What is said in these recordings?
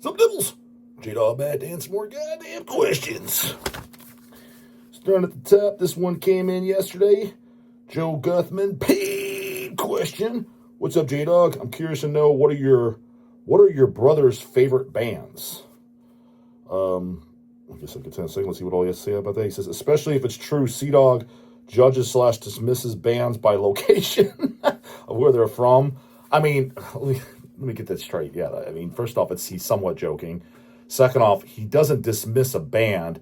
Some nibbles. J-Dawg back to answer more goddamn questions. Starting at the top, this one came in yesterday. Joe Guthman, paid question. What's up, J-Dawg? I'm curious to know what are your brother's favorite bands? I guess I could take a second. Let's see what all he has to say about that. He says, especially if it's true, C-Dawg judges / dismisses bands by location of where they're from. I mean, let me get that straight. Yeah, I mean, first off, he's somewhat joking. Second off, he doesn't dismiss a band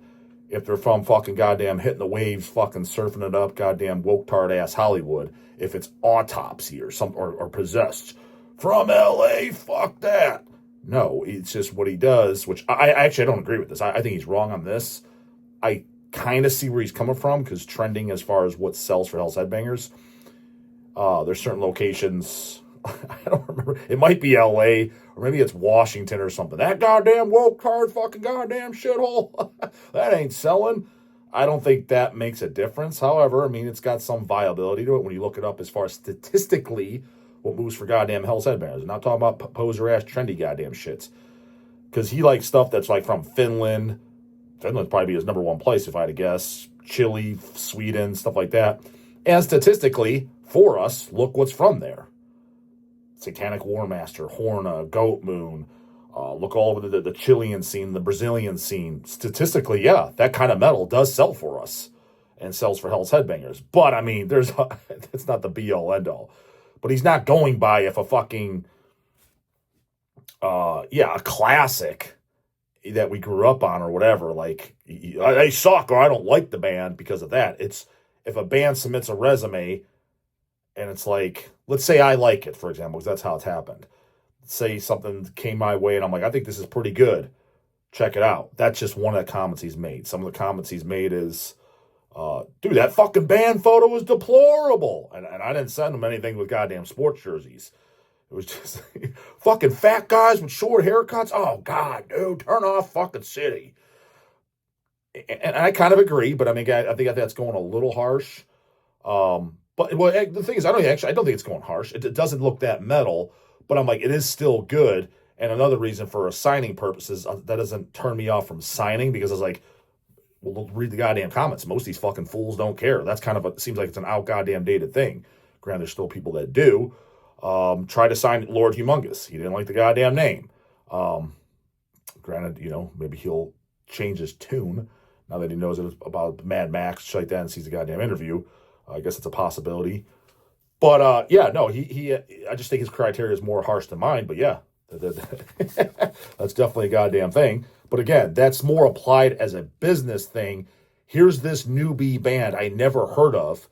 if they're from fucking goddamn hitting the waves, fucking surfing it up, goddamn woke tard ass Hollywood. If it's Autopsy or Possessed from LA, fuck that. No, it's just what he does, which I don't agree with this. I think he's wrong on this. I kind of see where he's coming from, because trending as far as what sells for Hell's Headbangers, there's certain locations, I don't remember, it might be LA, or maybe it's Washington or something. That goddamn woke card fucking goddamn shithole, that ain't selling. I don't think that makes a difference. However, I mean, it's got some viability to it when you look it up as far as statistically what moves for goddamn Hell's Headbangers. I'm not talking about poser-ass trendy goddamn shits. Because he likes stuff that's like from Finland. Finland'd probably be his number one place if I had to guess. Chile, Sweden, stuff like that. And statistically, for us, look what's from there. Satanic Warmaster, Horna, Goat Moon. Look all over the Chilean scene, the Brazilian scene. Statistically, yeah, that kind of metal does sell for us. And sells for Hell's Headbangers. But, I mean, it's not the be-all, end-all. But he's not going by if a fucking, a classic that we grew up on or whatever, like, they suck or I don't like the band because of that. It's if a band submits a resume and it's like, let's say I like it, for example, because that's how it's happened. Say something came my way and I'm like, I think this is pretty good. Check it out. That's just one of the comments he's made. Some of the comments he's made is, dude, that fucking band photo is deplorable. And I didn't send him anything with goddamn sports jerseys. It was just fucking fat guys with short haircuts. Oh, God, dude, turn off fucking city. And I kind of agree, but I mean, I think that's going a little harsh. But the thing is, I don't think it's going harsh. It doesn't look that metal, but I'm like, it is still good. And another reason for signing purposes, that doesn't turn me off from signing, because I was like, well, read the goddamn comments. Most of these fucking fools don't care. That's kind of it seems like it's an out goddamn dated thing. Granted, there's still people that do. Try to sign Lord Humongous. He didn't like the goddamn name. Granted, maybe he'll change his tune now that he knows about Mad Max, shit like that, and sees the goddamn interview. I guess it's a possibility. But, I just think his criteria is more harsh than mine. But, yeah, that's definitely a goddamn thing. But, again, that's more applied as a business thing. Here's this newbie band I never heard of.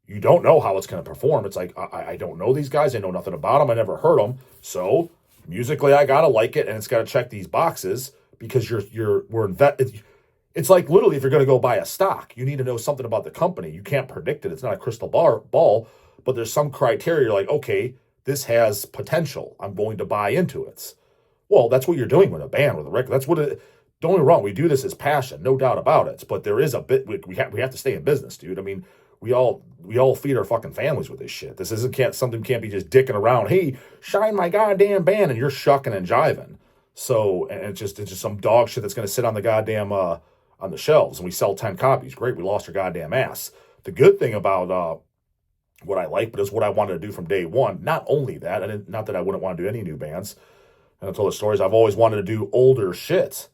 You don't know how it's going to perform. It's like, I don't know these guys. I know nothing about them. I never heard them. So, musically, I got to like it, and it's got to check these boxes because we're invested. It's like literally if you're going to go buy a stock, you need to know something about the company. You can't predict it. It's not a crystal ball, but there's some criteria. You're like, okay, this has potential. I'm going to buy into it. Well, that's what you're doing with a band, with a record. That's what it. Don't get me wrong. We do this as passion, no doubt about it. But there is a bit. We have to stay in business, dude. I mean, we all feed our fucking families with this shit. This something can't be just dicking around. Hey, shine my goddamn band, and you're shucking and jiving. So, and it's just some dog shit that's going to sit on the goddamn on the shelves, and we sell 10 copies. Great, we lost our goddamn ass. The good thing about what I like, but it's what I wanted to do from day one. Not only that, not that I wouldn't want to do any new bands. And I told the stories. I've always wanted to do older shit.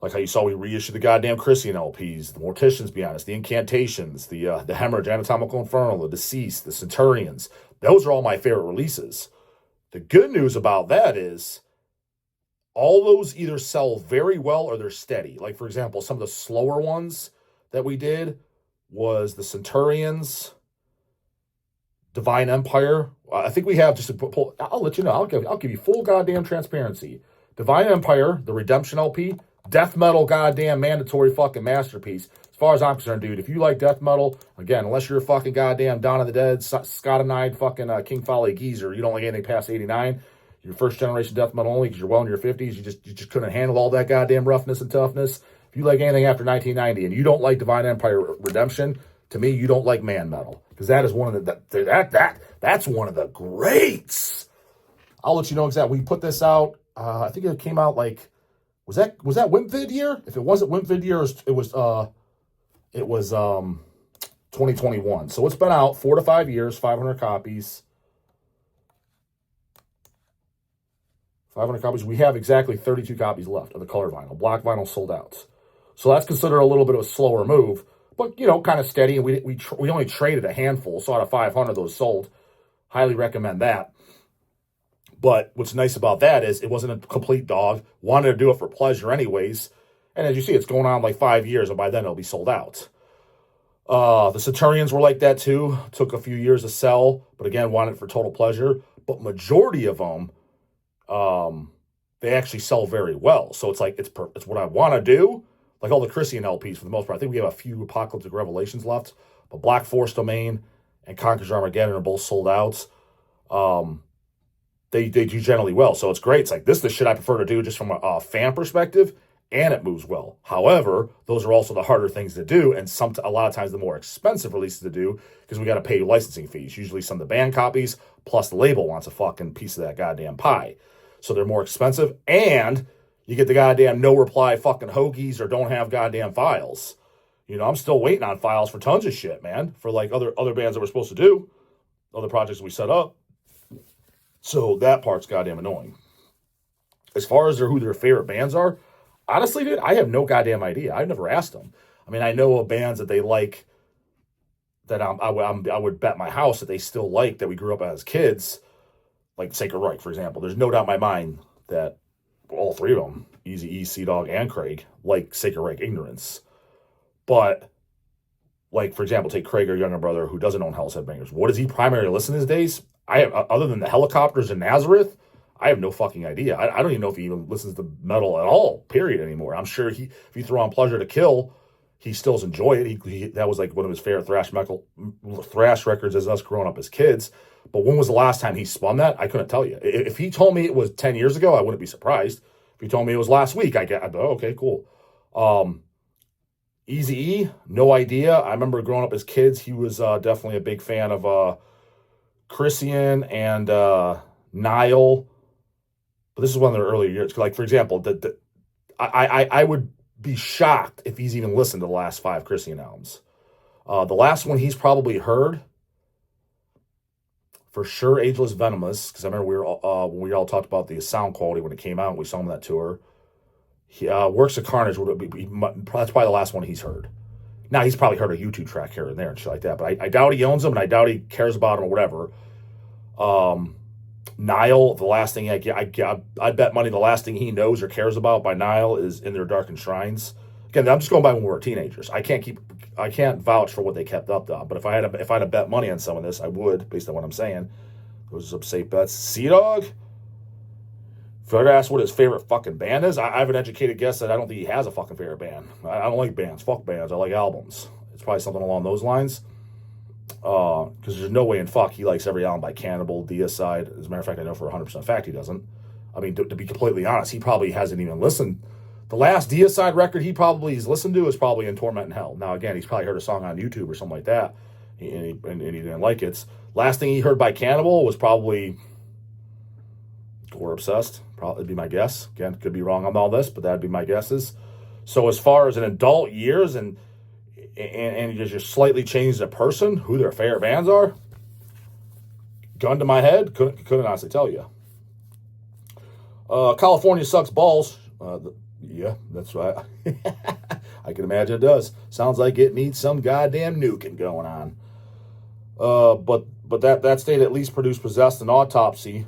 Like how you saw we reissued the goddamn Christian LPs, the Morticians, be honest, the Incantations, the Hemorrhage, Anatomical Infernal, the Deceased, the Centurions. Those are all my favorite releases. The good news about that is all those either sell very well or they're steady. Like, for example, some of the slower ones that we did was the Centurions, Divine Empire. I think we have I'll let you know. I'll give you full goddamn transparency. Divine Empire, the Redemption LP, death metal goddamn mandatory fucking masterpiece. As far as I'm concerned, dude, if you like death metal, again, unless you're a fucking goddamn Dawn of the Dead, Scott-a-Nide, fucking King Folly geezer, you don't like anything past 89, you're first generation death metal only because you're well in your 50s, you just couldn't handle all that goddamn roughness and toughness. If you like anything after 1990 and you don't like Divine Empire Redemption, to me, you don't like man metal. Because that is one of that's one of the greats. I'll let you know exactly. We put this out I think it came out like, was that WIMPvid year? If it wasn't WIMPvid year, it was 2021. So it's been out 4 to 5 years, 500 copies. 500 copies. We have exactly 32 copies left of the color vinyl. Black vinyl sold out. So that's considered a little bit of a slower move, but, you know, kind of steady. And we only traded a handful, so out of 500, those sold. Highly recommend that. But what's nice about that is it wasn't a complete dog. Wanted to do it for pleasure anyways. And as you see, it's going on like 5 years, and by then it'll be sold out. The Saturnians were like that too. Took a few years to sell, but again, wanted it for total pleasure. But majority of them, they actually sell very well. So it's like, it's what I want to do. Like all the Christian LPs for the most part. I think we have a few Apocalyptic Revelations left. But Black Force Domain and Conqueror's Armageddon are both sold out. They do generally well. So it's great. It's like, this is the shit I prefer to do just from a fan perspective, and it moves well. However, those are also the harder things to do, and a lot of times the more expensive releases to do, because we got to pay licensing fees. Usually some of the band copies, plus the label wants a fucking piece of that goddamn pie. So they're more expensive, and you get the goddamn no-reply fucking hoagies or don't have goddamn files. You know, I'm still waiting on files for tons of shit, man, for like other bands that we're supposed to do, other projects we set up. So that part's goddamn annoying. As far as who their favorite bands are, honestly, dude, I have no goddamn idea. I've never asked them. I mean, I know of bands that they like that I would bet my house that they still like that we grew up as kids, like Sacred Reich, for example. There's no doubt in my mind that all three of them, Eazy-E, Sea-Dog, and Craig, like Sacred Reich Ignorance. But, like, for example, take Craig, our younger brother, who doesn't own Hell's Headbangers. What does he primarily listen to these days? I have, other than the Helicopters and Nazareth, I have no fucking idea. I don't even know if he even listens to metal at all, period, anymore. I'm sure if you throw on Pleasure to Kill, he still enjoy it. That was like one of his favorite thrash records as us growing up as kids. But when was the last time he spun that? I couldn't tell you. If he told me it was 10 years ago, I wouldn't be surprised. If he told me it was last week, I'd go, okay, cool. Eazy-E, no idea. I remember growing up as kids, he was definitely a big fan of Christian and Nile. But this is one of their earlier years. Like, for example, I would be shocked if he's even listened to the last 5 Christian albums. The last one he's probably heard, for sure, Ageless Venomous, because I remember when we all talked about the sound quality when it came out, and we saw him on that tour. Works of Carnage, that's probably the last one he's heard. Now, he's probably heard a YouTube track here and there and shit like that, but I doubt he owns them, and I doubt he cares about them or whatever. Nile, the last thing I bet money the last thing he knows or cares about by Nile is In Their Darkened Shrines. Again, I'm just going by when we were teenagers. I can't vouch for what they kept up though. But if I had to bet money on some of this, I would, based on what I'm saying. Those are safe bets. Sea-Dog, if I were to ask what his favorite fucking band is, I have an educated guess that I don't think he has a fucking favorite band. I don't like bands. Fuck bands. I like albums. It's probably something along those lines. Because there's no way in fuck he likes every album by Cannibal, Deicide. As a matter of fact, I know for 100% fact he doesn't. I mean, to be completely honest, he probably hasn't even listened. The last Deicide record he probably has listened to is probably In Torment in Hell. Now, again, he's probably heard a song on YouTube or something like that, and he didn't like it. Last thing he heard by Cannibal was probably Gore Obsessed. Probably be my guess. Again, could be wrong on all this, but that'd be my guesses. So as far as in adult years and you just slightly change the person, who their favorite bands are, gun to my head, couldn't honestly tell you. California Sucks Balls. Yeah, that's right. I can imagine it does. Sounds like it needs some goddamn nuking going on. But that state at least produced Possessed and Autopsy.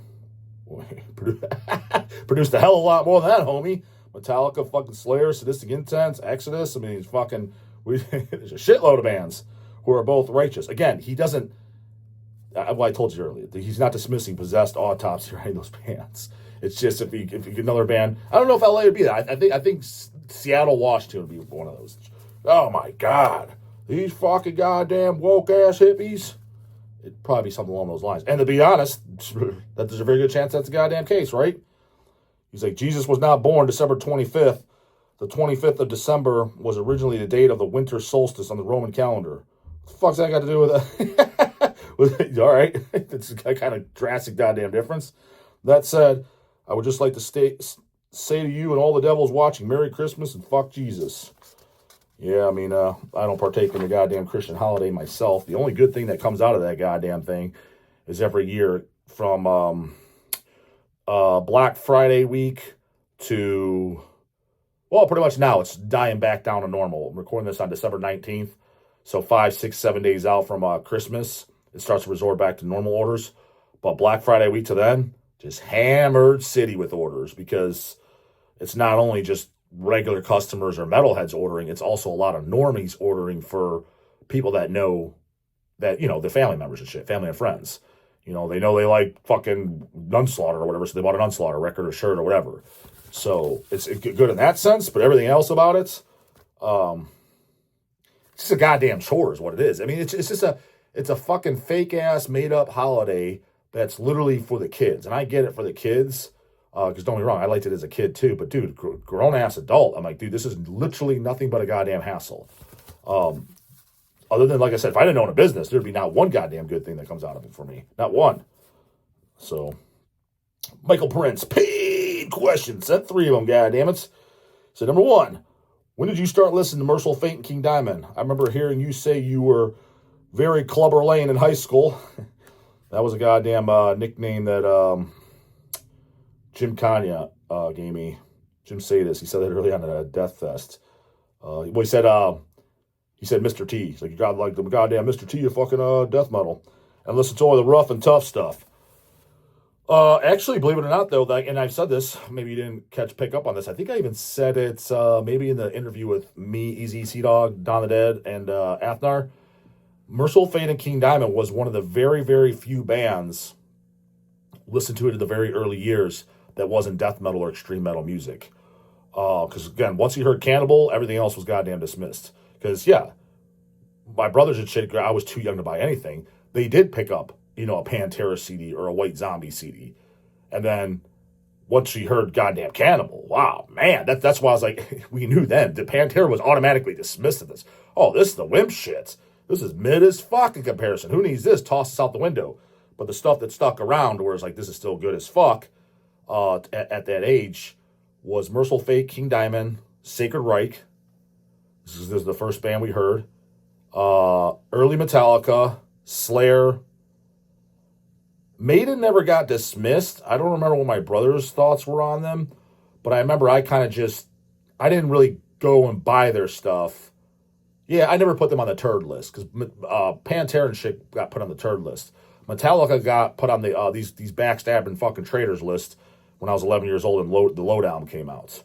Produced a hell of a lot more than that, homie. Metallica, fucking Slayer, Sadistic Intent, Exodus. I mean, he's fucking... there's a shitload of bands who are both righteous. Again, he doesn't... Well, I told you earlier, he's not dismissing Possessed, Autopsy, or any of those bands. It's just if you get another band... I don't know if LA would be that. I think Seattle, Washington would be one of those. Oh, my God. These fucking goddamn woke-ass hippies. It'd probably be something along those lines. And to be honest, that there's a very good chance that's the goddamn case, right? He's like, Jesus was not born December 25th. The 25th of December was originally the date of the winter solstice on the Roman calendar. What the fuck's that got to do with it? All right. It's a kind of drastic goddamn difference. That said, I would just like to say to you and all the devils watching, Merry Christmas and fuck Jesus. Yeah, I mean, I don't partake in the goddamn Christian holiday myself. The only good thing that comes out of that goddamn thing is every year from Black Friday week to, well, pretty much now it's dying back down to normal. I'm recording this on December 19th. So 5, 6, 7 days out from Christmas, it starts to resort back to normal orders. But Black Friday week to then, just hammered city with orders, because it's not only just regular customers or metalheads ordering, it's also a lot of normies ordering for people that know that, you know, the family members and shit, family and friends. You know they like fucking Unslaughter or whatever, so they bought an Unslaughter record or shirt or whatever. So it's good in that sense, but everything else about it, it's just a goddamn chore is what it is. I mean, it's a fucking fake ass made up holiday that's literally for the kids, and I get it for the kids. Because don't get me wrong, I liked it as a kid too. But dude, grown-ass adult, I'm like, dude, this is literally nothing but a goddamn hassle. Other than, like I said, if I didn't own a business, there'd be not one goddamn good thing that comes out of it for me. Not one. So, Michael Prince, paid questions. Sent 3 of them, goddammit. So, number 1, when did you start listening to Merciful Fate and King Diamond? I remember hearing you say you were very Clubber Lane in high school. That was a goddamn nickname that... Jim Kanye gave me. Jim Sadis. He said that early on at a Death Fest. He said Mr. T. He's like, you got like the goddamn Mr. T of fucking death metal. And listen to all the rough and tough stuff. Actually, believe it or not, though, and I've said this, maybe you didn't pick up on this. I think I even said it maybe in the interview with me, Easy, Sea-Dog, Don the Dead, and Athnar. Merciful Fate and King Diamond was one of the very, very few bands listened to it in the very early years that wasn't death metal or extreme metal music. Because, again, once you heard Cannibal, everything else was goddamn dismissed. Because, yeah, my brothers and shit, I was too young to buy anything. They did pick up, you know, a Pantera CD or a White Zombie CD. And then once you heard goddamn Cannibal, wow, man, that's why I was like, we knew then. The Pantera was automatically dismissed of this. Oh, this is the wimp shit. This is mid as fuck in comparison. Who needs this? Toss this out the window. But the stuff that stuck around, where it's like, this is still good as fuck, at that age, was Merciful Fate, King Diamond, Sacred Reich. This is the first band we heard. Early Metallica, Slayer. Maiden never got dismissed. I don't remember what my brother's thoughts were on them, but I remember I didn't really go and buy their stuff. Yeah, I never put them on the turd list, because Pantera and shit got put on the turd list. Metallica got put on the these backstabbing fucking traitors list when I was 11 years old and the Lowdown came out.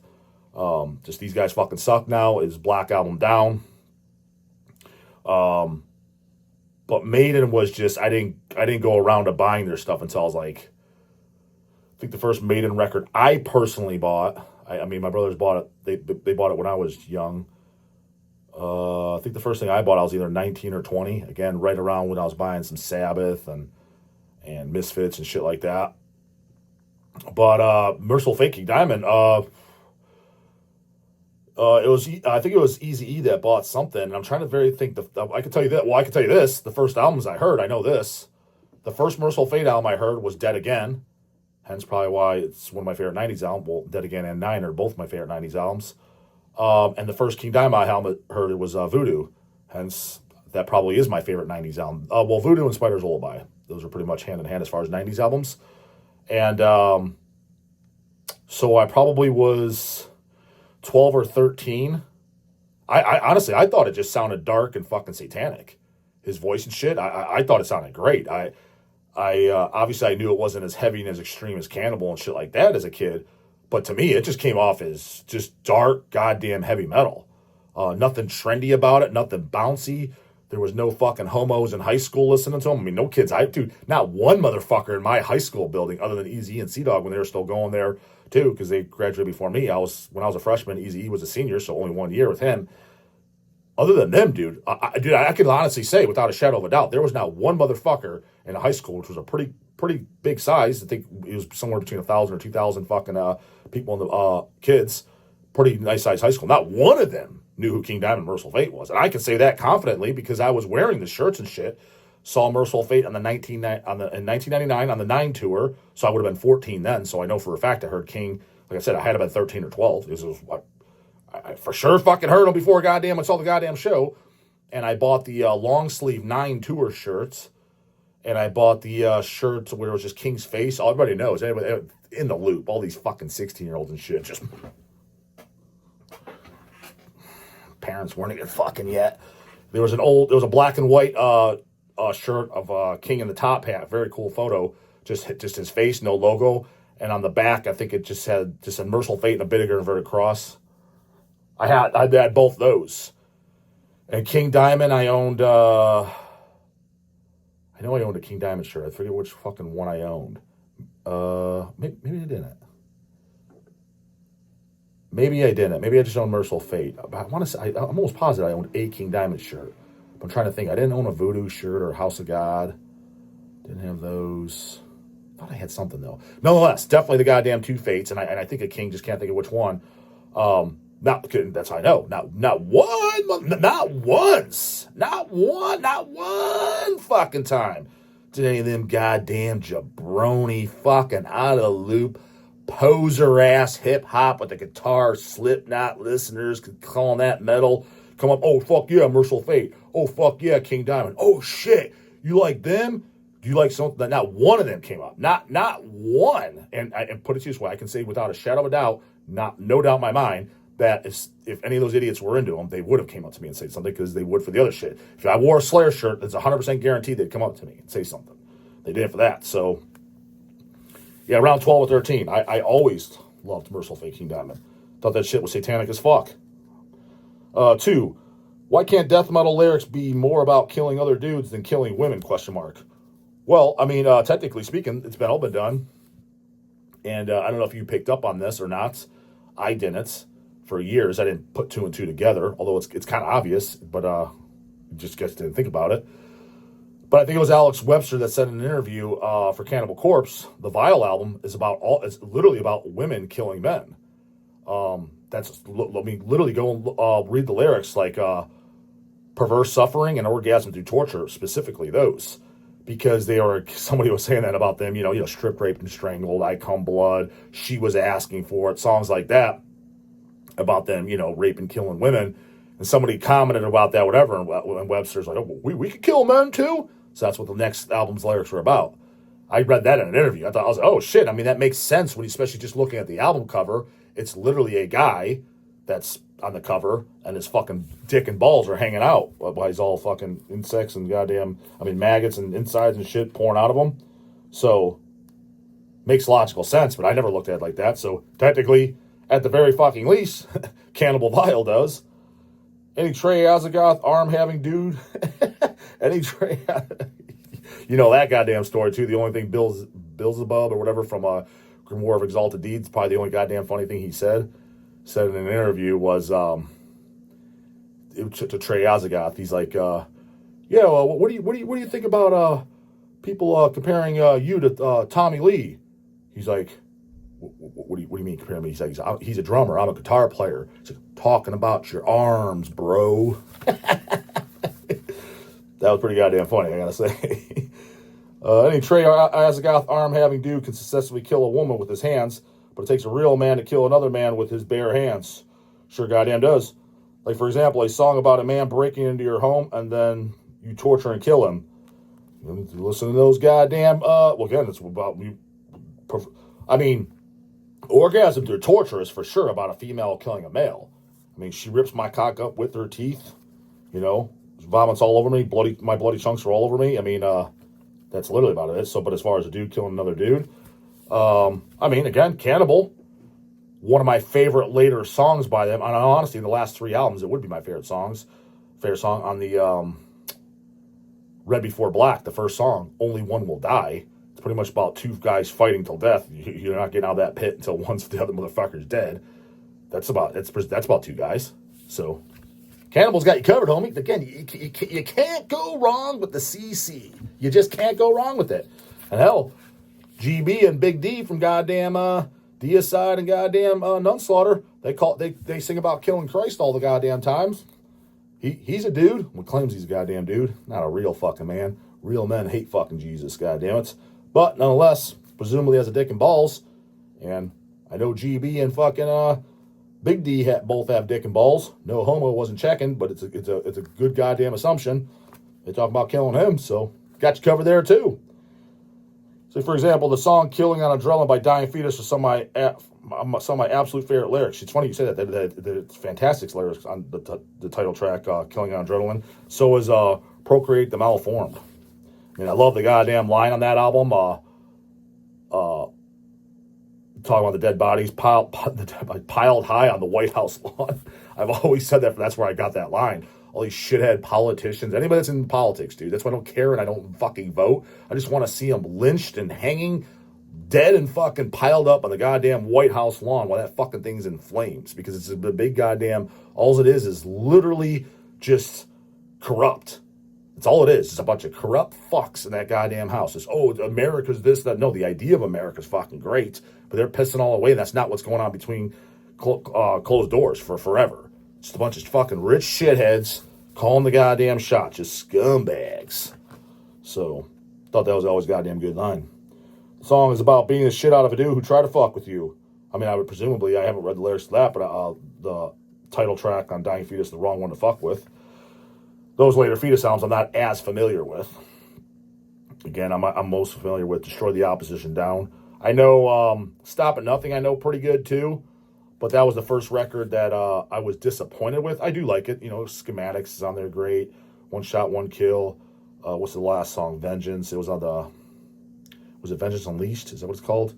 Just these guys fucking suck now. Is Black Album down? But Maiden was just I didn't go around to buying their stuff until I was like, I think the first Maiden record I personally bought. I mean, my brothers bought it. They bought it when I was young. I think the first thing I bought, I was either 19 or 20. Again, right around when I was buying some Sabbath and Misfits and shit like that. But Merciful Fate, King Diamond, I think it was Easy E that bought something. And I'm trying to think. I can tell you that. Well, I can tell you this. The first albums I heard, I know this. The first Merciful Fate album I heard was Dead Again. Hence probably why it's one of my favorite 90s albums. Well, Dead Again and Nine are both my favorite 90s albums. And the first King Diamond album I heard was Voodoo. Hence, that probably is my favorite 90s album. Well, Voodoo and Spider's Lullaby. Those are pretty much hand in hand as far as 90s albums. And so I probably was 12 or 13. I honestly, I thought it just sounded dark and fucking satanic. His voice and shit, I thought it sounded great. I obviously I knew it wasn't as heavy and as extreme as Cannibal and shit like that as a kid. But to me, it just came off as just dark, goddamn heavy metal. Nothing trendy about it, nothing bouncy. There was no fucking homos in high school listening to them. I mean, no kids. Dude, not one motherfucker in my high school building other than Eazy and Sea-Dog when they were still going there too, because they graduated before me. When I was a freshman, Eazy was a senior, so only 1 year with him. Other than them, dude, I can honestly say without a shadow of a doubt, there was not one motherfucker in a high school, which was a pretty big size. I think it was somewhere between 1,000 or 2,000 fucking people in the kids. Pretty nice size high school. Not one of them knew who King Diamond and Merciful Fate was. And I can say that confidently because I was wearing the shirts and shit Saw Merciful Fate on in 1999 on the 9 tour, so I would have been 14 then. So I know for a fact I heard King. Like I said, I had to been 13 or 12. This was what I for sure fucking heard him before I saw the goddamn show. And I bought the long sleeve 9 tour shirts, and I bought the shirts where it was just King's face. Everybody knows, anybody in the loop, all these fucking 16-year-olds and shit, just parents weren't even fucking yet. There was a black and white shirt of King in the top hat, very cool photo, just his face, no logo, and on the back I think it just had Merciful Fate and a bigger inverted cross. I had both those. And King Diamond, I owned, I know I owned a King Diamond shirt. I forget which fucking one I owned. Maybe I didn't. Maybe I didn't. Maybe I just owned Merciful Fate. I want to say, I'm almost positive I owned a King Diamond shirt. But I'm trying to think. I didn't own a Voodoo shirt or House of God. Didn't have those. I thought I had something, though. Nonetheless, definitely the goddamn 2 Fates. And I think a King, just can't think of which one. That's how I know. Not one fucking time did any of them goddamn jabroni fucking out of the loop poser ass hip hop with the guitar Slipknot listeners calling that metal come up. Oh fuck yeah, Merciful Fate. Oh fuck yeah, King Diamond. Oh shit, you like them? Do you like something that not one of them came up? Not one. And put it this way, I can say without a shadow of a doubt, no doubt in my mind, that if any of those idiots were into them, they would have came up to me and said something, because they would for the other shit. If I wore a Slayer shirt, it's 100% guaranteed they'd come up to me and say something. They did it for that. So, yeah, around 12 or 13, I always loved Merciful Fate, King Diamond. Thought that shit was satanic as fuck. 2, why can't death metal lyrics be more about killing other dudes than killing women, ? Well, I mean, technically speaking, it's all been done. And I don't know if you picked up on this or not. I didn't. For years, I didn't put 2 and 2 together, although it's kind of obvious, but just didn't think about it. But I think it was Alex Webster that said in an interview for Cannibal Corpse, the Vile album is it's literally about women killing men. Literally go and read the lyrics, like perverse suffering and orgasm through torture, specifically those. Because somebody was saying that about them, stripped, raped, and strangled, I come blood, she was asking for it, songs like that. About them, raping, killing women. And somebody commented about that, whatever, and Webster's like, oh, we could kill men too? So that's what the next album's lyrics were about. I read that in an interview. I was like, oh shit, I mean, that makes sense when, especially just looking at the album cover. It's literally a guy that's on the cover, and his fucking dick and balls are hanging out while he's all fucking insects and maggots and insides and shit pouring out of him. So, makes logical sense, but I never looked at it like that. So, technically, at the very fucking least, Cannibal Vile does. Any Trey Azagoth arm-having dude? Any Trey... that goddamn story, too. The only thing Beelzebub or whatever from Grimoire of Exalted Deeds, probably the only goddamn funny thing he said in an interview was to Trey Azagoth. He's like, what do you think about people comparing you to Tommy Lee? He's like, what do you mean comparing me? He's like, he's a drummer. I'm a guitar player. He's like, talking about your arms, bro. That was pretty goddamn funny, I gotta say. Any Trey Azagoth arm-having dude can successfully kill a woman with his hands, but it takes a real man to kill another man with his bare hands. Sure goddamn does. Like, for example, a song about a man breaking into your home and then you torture and kill him. You listen to those goddamn... again, it's about... orgasm through torture is for sure about a female killing a male. I mean, she rips my cock up with her teeth, vomits all over me, my bloody chunks are all over me. I mean, that's literally about it. So, but as far as a dude killing another dude, again, Cannibal, one of my favorite later songs by them. And honestly, in the last 3 albums, it would be my favorite song on the Red Before Black, the first song, Only One Will Die. It's pretty much about 2 guys fighting till death. You're not getting out of that pit until the other motherfucker's dead. That's about 2 guys. So, Cannibal's got you covered, homie. Again, you can't go wrong with the CC. You just can't go wrong with it. And hell, GB and Big D from goddamn Deicide and goddamn Nunslaughter, they sing about killing Christ all the goddamn times. He's a dude. Well, claims he's a goddamn dude. Not a real fucking man. Real men hate fucking Jesus, goddammit. But nonetheless, presumably has a dick and balls. And I know GB and fucking Big D both have dick and balls. No homo, wasn't checking, but it's a good goddamn assumption. They talk about killing him, so got you covered there too. So, for example, the song "Killing on Adrenaline" by Dying Fetus is some of my absolute favorite lyrics. It's funny you say that. It's fantastic lyrics on the title track, "Killing on Adrenaline." So is "Procreate the Malformed." I mean, I love the goddamn line on that album. Talking about the dead bodies piled high on the White House lawn. I've always said that. That's where I got that line. All these shithead politicians, anybody that's in politics, dude. That's why I don't care and I don't fucking vote. I just want to see them lynched and hanging, dead and fucking piled up on the goddamn White House lawn while that fucking thing's in flames. Because it's a big goddamn, all it is literally just corrupt. That's all it is. It's a bunch of corrupt fucks in that goddamn house. It's, America's this, that. No, the idea of America's fucking great, but they're pissing all away, and that's not what's going on between closed doors for forever. Just a bunch of fucking rich shitheads calling the goddamn shot. Just scumbags. So, thought that was always a goddamn good line. The song is about being the shit out of a dude who tried to fuck with you. I mean, I haven't read the lyrics to that, but the title track on Dying Fetus is the wrong one to fuck with. Those later Fetus albums I'm not as familiar with. Again, I'm most familiar with Destroy the Opposition Down. I know Stop at Nothing I know pretty good too, but that was the first record that I was disappointed with. I do like it. Schematics is on there great. One Shot, One Kill. What's the last song? Vengeance. It was on was it Vengeance Unleashed? Is that what it's called?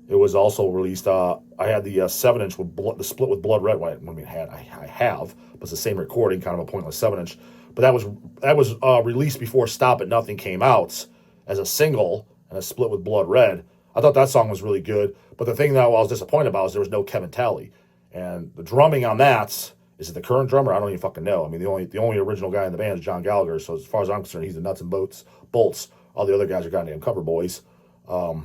It was also released. I had the 7-inch with the split with Blood Red. I have, but it's the same recording, kind of a pointless 7-inch. But that was released before Stop at Nothing came out as a single and a split with Blood Red. I thought that song was really good. But the thing that I was disappointed about is there was no Kevin Talley. And the drumming on that, is it the current drummer? I don't even fucking know. I mean, the only original guy in the band is John Gallagher. So as far as I'm concerned, he's the nuts and bolts. All the other guys are goddamn cover boys. But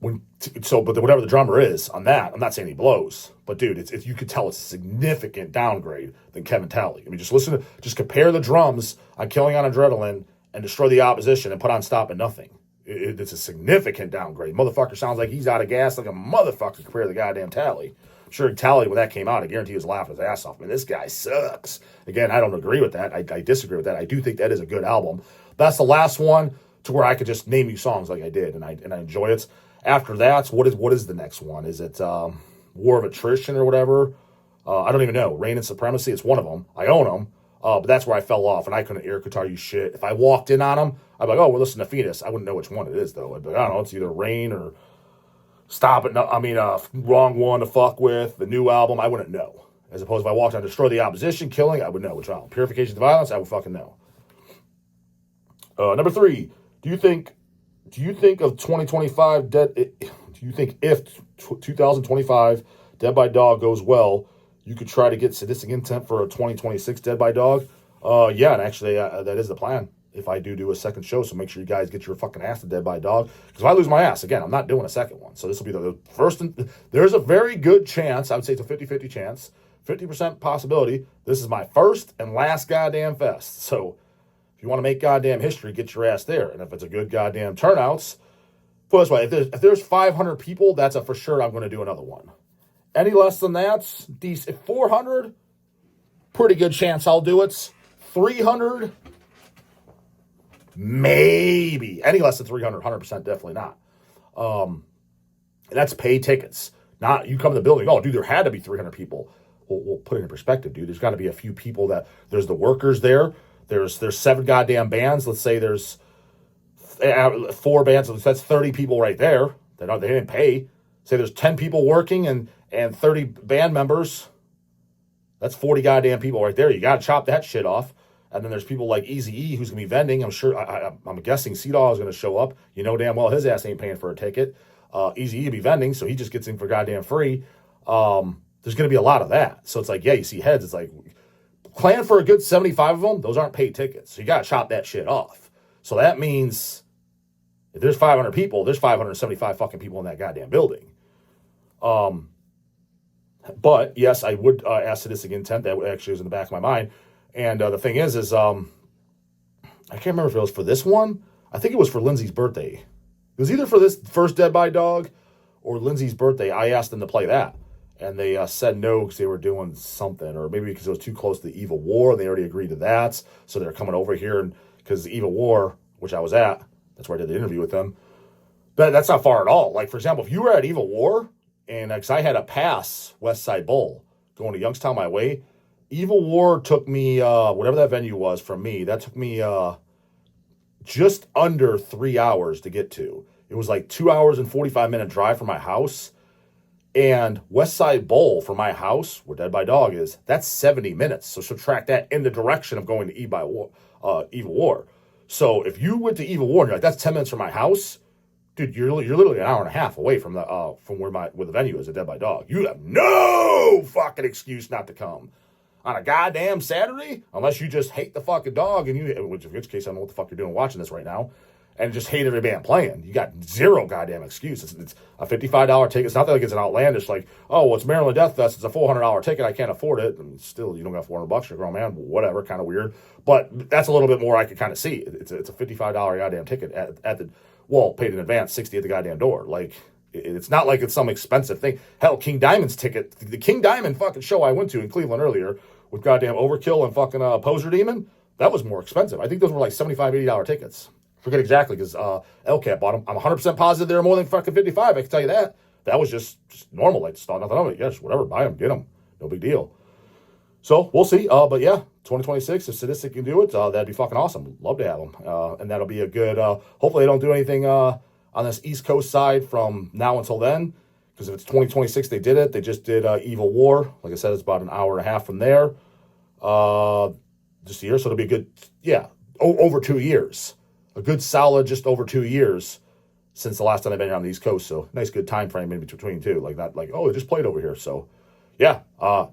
whatever the drummer is on that, I'm not saying he blows, but dude, you could tell it's a significant downgrade than Kevin Talley. I mean, just compare the drums on Killing on Adrenaline and Destroy the Opposition and put on Stop at Nothing. It's a significant downgrade. Motherfucker sounds like he's out of gas like a motherfucker compared to the goddamn Talley. I'm sure Talley, when that came out, I guarantee he was laughing his ass off. I mean, this guy sucks. Again, I don't agree with that. I disagree with that. I do think that is a good album. That's the last one to where I could just name you songs like I did, and I enjoy it. After that, what is the next one? Is it War of Attrition or whatever? I don't even know. Reign and Supremacy, it's one of them. I own them, but that's where I fell off, and I couldn't air guitar you shit. If I walked in on them, I'd be like, we're listening to Fetus. I wouldn't know which one it is, though. I'd be like, I don't know, it's either Reign or Stop It. Wrong one to fuck with, the new album, I wouldn't know. As opposed if I walked on Destroy the Opposition, Killing, I would know which album. Purification of Violence, I would fucking know. Number 3, do you think of 2025 Dead? Do you think if 2025 Dead by Dog goes well, you could try to get Sadistic Intent for a 2026 Dead by Dog? Yeah, and actually that is the plan. If I do a second show, so make sure you guys get your fucking ass to Dead by Dog. Because if I lose my ass, again, I'm not doing a second one. So this will be the first. There's a very good chance, I would say it's a 50-50 chance, 50% possibility, this is my first and last goddamn fest. So if you want to make goddamn history, get your ass there. And if it's a good goddamn turnouts, put it this way, if there's 500 people, that's a for sure I'm going to do another one. Any less than that, decent. 400, pretty good chance I'll do it. 300, maybe. Any less than 300, 100% definitely not. And that's paid tickets. Not you come to the building, dude, there had to be 300 people. We'll put it in perspective, dude. There's got to be a few people there's the workers there. There's 7 goddamn bands. Let's say there's 4 bands. So that's 30 people right there. They didn't pay. Say there's 10 people working and 30 band members. That's 40 goddamn people right there. You got to chop that shit off. And then there's people like Eazy-E who's going to be vending. I'm sure, I'm guessing C-Dawg is going to show up. You know damn well his ass ain't paying for a ticket. Eazy-E will be vending, so he just gets in for goddamn free. There's going to be a lot of that. So it's like, yeah, you see heads. It's like, plan for a good 75 of them. Those aren't paid tickets. So you got to chop that shit off. So that means if there's 500 people, there's 575 fucking people in that goddamn building. But yes, I would ask Sadistic Intent. That actually was in the back of my mind. And the thing is I can't remember if it was for this one. I think it was for Lindsay's birthday. It was either for this first Dead by Dog or Lindsay's birthday. I asked them to play that. And they said no because they were doing something. Or maybe because it was too close to the Evil War. And they already agreed to that. So they're coming over here. And because the Evil War, which I was at, that's where I did the interview with them. But that's not far at all. Like, for example, if you were at Evil War, and because I had a pass West Side Bowl going to Youngstown my way, Evil War took me, whatever that venue was from me, that took me just under 3 hours to get to. It was like 2 hours and 45-minute drive from my house. And West Side Bowl from my house, where Dead by Dog is, that's 70 minutes. So subtract that in the direction of going to Evil War. So if you went to Evil War and you're like, that's 10 minutes from my house, dude, you're literally an hour and a half away from where the venue is at Dead by Dog. You have no fucking excuse not to come on a goddamn Saturday, unless you just hate the fucking dog, and in which case I don't know what the fuck you're doing watching this right now, and just hate every band playing. You got zero goddamn excuse. It's a $55 ticket. It's not like it's an outlandish, like, oh, well, it's Maryland Death Fest. It's a $400 ticket. I can't afford it. And still, you don't got $400. You're a grown man. Whatever, kind of weird. But that's a little bit more I could kind of see. It's a $55 goddamn ticket at the, well, paid in advance, $60 at the goddamn door. Like, it's not like it's some expensive thing. Hell, King Diamond's ticket, the King Diamond fucking show I went to in Cleveland earlier with goddamn Overkill and fucking Poser Demon, that was more expensive. I think those were like $75, $80 tickets. Forget exactly, because LCAT bought them. I'm 100% positive they're more than fucking 55. I can tell you that. That was just normal. Like, just thought nothing of it. Yes, whatever. Buy them. Get them. No big deal. So, we'll see. But yeah, 2026, if Sadistic can do it, that'd be fucking awesome. Love to have them. And that'll be a good, hopefully they don't do anything on this East Coast side from now until then. Because if it's 2026, they did it. They just did Evil War. Like I said, it's about an hour and a half from there. This year. So it'll be a good, yeah, over 2 years. A good solid just over 2 years since the last time I've been here on the East Coast. So nice good time frame in between too. Like not like, oh, they just played over here. So yeah, I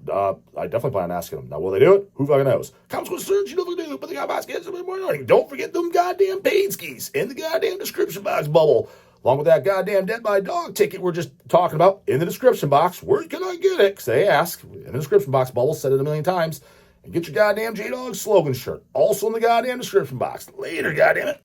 definitely plan on asking them. Now, will they do it? Who fucking knows? Comments, concerns, you know what to do. But they got baskets every morning. Don't forget them goddamn paid skis in the goddamn description box bubble. Along with that goddamn Dead by Dog ticket we're just talking about in the description box. Where can I get it? Because they ask. In the description box bubble, said it a million times. And get your goddamn J-Dog slogan shirt. Also in the goddamn description box. Later, goddamn it.